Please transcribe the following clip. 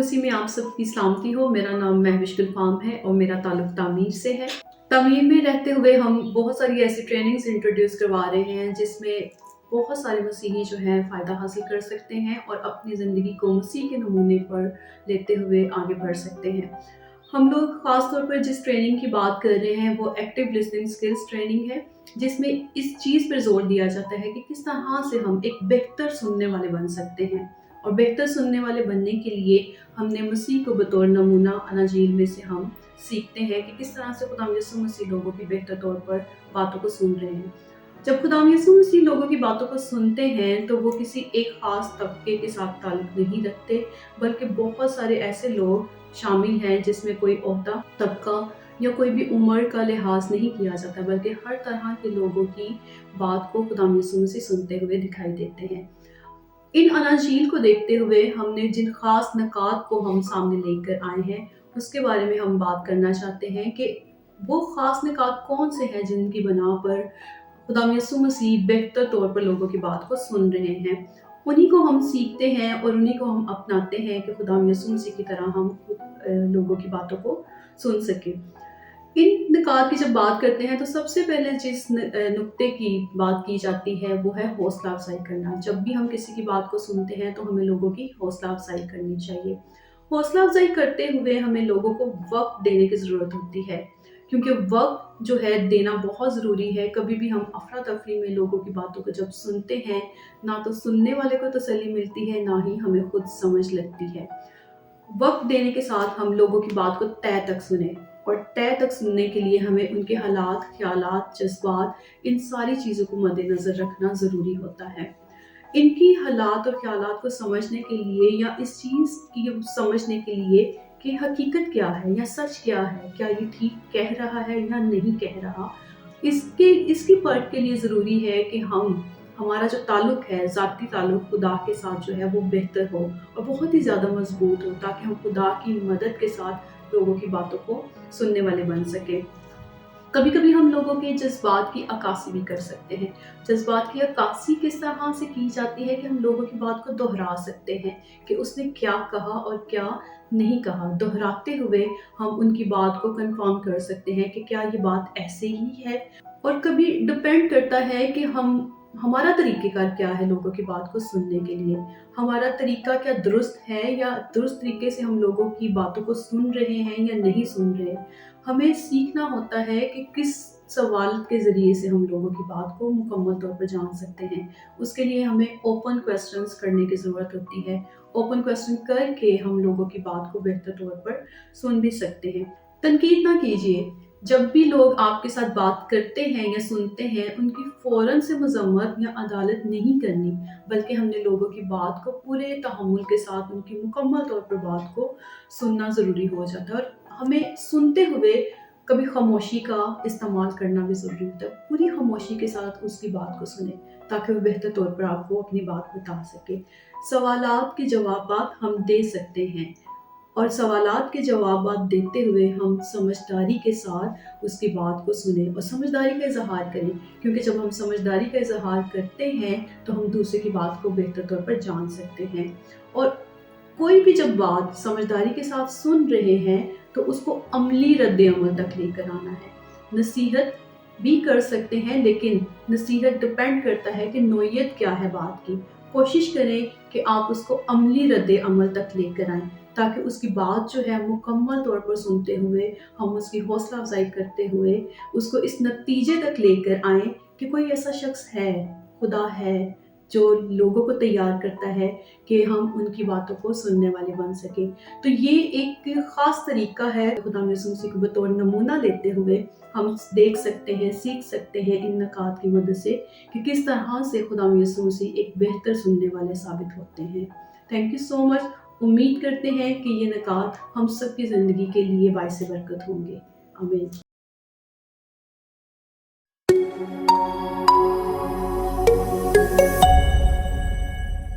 मसीह में आप सबकी सलामती हो। मेरा नाम महविश गुलफाम है और मेरा ताल्लुक तामीर से है। तामीर में रहते हुए हम बहुत सारी ऐसी ट्रेनिंग्स इंट्रोड्यूस करवा रहे हैं जिसमें बहुत सारे मसीही जो हैं फ़ायदा हासिल कर सकते हैं और अपनी ज़िंदगी को मसीह के नमूने पर लेते हुए आगे बढ़ सकते हैं। हम लोग ख़ास तौर पर जिस ट्रेनिंग की बात कर रहे हैं वो एक्टिव लिसनिंग स्किल्स ट्रेनिंग है, जिसमें इस चीज़ पर जोर दिया जाता है कि किस तरह से हम एक बेहतर सुनने वाले बन सकते हैं। और बेहतर सुनने वाले बनने के लिए हमने मसीह को बतौर नमूना अनाजील में से हम सीखते हैं कि किस तरह से खुदा यीशु मसीह लोगों की बेहतर तौर पर बातों को सुन रहे हैं। जब खुदा यीशु मसीह लोगों की बातों को सुनते हैं तो वो किसी एक ख़ास तबके के साथ ताल्लुक़ नहीं रखते, बल्कि बहुत सारे ऐसे लोग शामिल हैं जिसमें कोई ओहदा, तबका या कोई भी उम्र का लिहाज नहीं किया जाता, बल्कि हर तरह के लोगों की बात को खुदा यीशु मसीह सुनते हुए दिखाई देते हैं। इन अनाजील को देखते हुए हमने जिन खास नकात को हम सामने लेकर आए हैं उसके बारे में हम बात करना चाहते हैं कि वो खास नकात कौन से हैं जिनकी बना पर खुदा यीशु मसीह बेहतर तौर पर लोगों की बात को सुन रहे हैं। उन्हीं को हम सीखते हैं और उन्हीं को हम अपनाते हैं कि खुदा यीशु मसीह की तरह हम लोगों की बातों को सुन सकें। इन निकात की जब बात करते हैं तो सबसे पहले जिस नुक्ते की बात की जाती है वो है हौसला अफजाई करना। जब भी हम किसी की बात को सुनते हैं तो हमें लोगों की हौसला अफजाई करनी चाहिए। हौसला अफजाई करते हुए हमें लोगों को वक्त देने की ज़रूरत होती है, क्योंकि वक्त जो है देना बहुत ज़रूरी है। कभी भी हम अफरा तफरी में लोगों की बातों को जब सुनते हैं, ना तो सुनने वाले को तसल्ली मिलती है, ना ही हमें खुद समझ लगती है। वक्त देने के साथ हम लोगों की बात को तय तक सुने, और तय तक सुनने के लिए हमें उनके हालात, ख्यालात, जज्बात, इन सारी चीज़ों को मद्देनज़र रखना ज़रूरी होता है। इनकी हालात और ख्यालात को समझने के लिए या इस चीज़ की समझने के लिए कि हकीकत क्या है या सच क्या है, क्या ये ठीक कह रहा है या नहीं कह रहा, इसकी परख के लिए ज़रूरी है कि हमारा जो ताल्लुक़ है, ज़ाती ताल्लुक़ खुदा के साथ जो है वो बेहतर हो और बहुत ही ज़्यादा मजबूत हो, ताकि हम खुदा की मदद के साथ लोगों की बातों को सुनने वाले बन सके। कभी कभी हम लोगों के जज्बात की अक्कासी भी कर सकते हैं। जज्बात की अक्कासी किस तरह से की जाती है कि हम लोगों की बात को दोहरा सकते हैं कि उसने क्या कहा और क्या नहीं कहा। दोहराते हुए हम उनकी बात को कंफर्म कर सकते हैं कि क्या ये बात ऐसे ही है। और कभी डिपेंड करता है कि हमारा तरीक़ेकार क्या है लोगों की बात को सुनने के लिए। हमारा तरीका क्या दुरुस्त है या दुरुस्त तरीके से हम लोगों की बातों को सुन रहे हैं या नहीं सुन रहे। हमें सीखना होता है कि किस सवाल के ज़रिए से हम लोगों की बात को मुकम्मल तौर पर जान सकते हैं। उसके लिए हमें ओपन क्वेश्चंस करने की ज़रूरत होती है। ओपन क्वेश्चन करके हम लोगों की बात को बेहतर तौर पर सुन भी सकते हैं। तनकीद ना कीजिए। जब भी लोग आपके साथ बात करते हैं या सुनते हैं, उनकी फ़ौरन से मज़म्मत या अदालत नहीं करनी, बल्कि हमने लोगों की बात को पूरे तहम्मुल के साथ उनकी मुकम्मल तौर पर बात को सुनना ज़रूरी हो जाता है। और हमें सुनते हुए कभी खामोशी का इस्तेमाल करना भी ज़रूरी होता है। पूरी खामोशी के साथ उसकी बात को सुने ताकि वो बेहतर तौर पर आपको अपनी बात बता सके। सवालात के जवाबात हम दे सकते हैं, और सवालात के जवाबात देते हुए हम समझदारी के साथ उसकी बात को सुने और समझदारी का इजहार करें, क्योंकि जब हम समझदारी का इजहार करते हैं तो हम दूसरे की बात को बेहतर तौर पर जान सकते हैं। और कोई भी जब बात समझदारी के साथ सुन रहे हैं तो उसको अमली रद्द-ए-अमल तक लेकर आना है। नसीहत भी कर सकते हैं, लेकिन नसीहत डिपेंड करता है कि नोयत क्या है बात की। कोशिश करें कि आप उसको अमली रद्द-ए-अमल तक लेकर आएँ, ताकि उसकी बात जो है मुकम्मल तौर पर सुनते हुए हम उसकी हौसला अफजाई करते हुए उसको इस नतीजे तक लेकर आएँ कि कोई ऐसा शख्स है, खुदा है, जो लोगों को तैयार करता है कि हम उनकी बातों को सुनने वाले बन सकें। तो ये एक ख़ास तरीका है खुदा यीशु मसीह को बतौर नमूना लेते हुए हम देख सकते हैं, सीख सकते हैं इन नकात की मदद से कि किस तरह से खुदा यीशु मसीह एक बेहतर सुनने वाले साबित होते हैं। Thank you so much. उम्मीद करते हैं कि ये नकात हम सबकी ज़िंदगी के लिए बाइस बरकत होंगे। आमीन।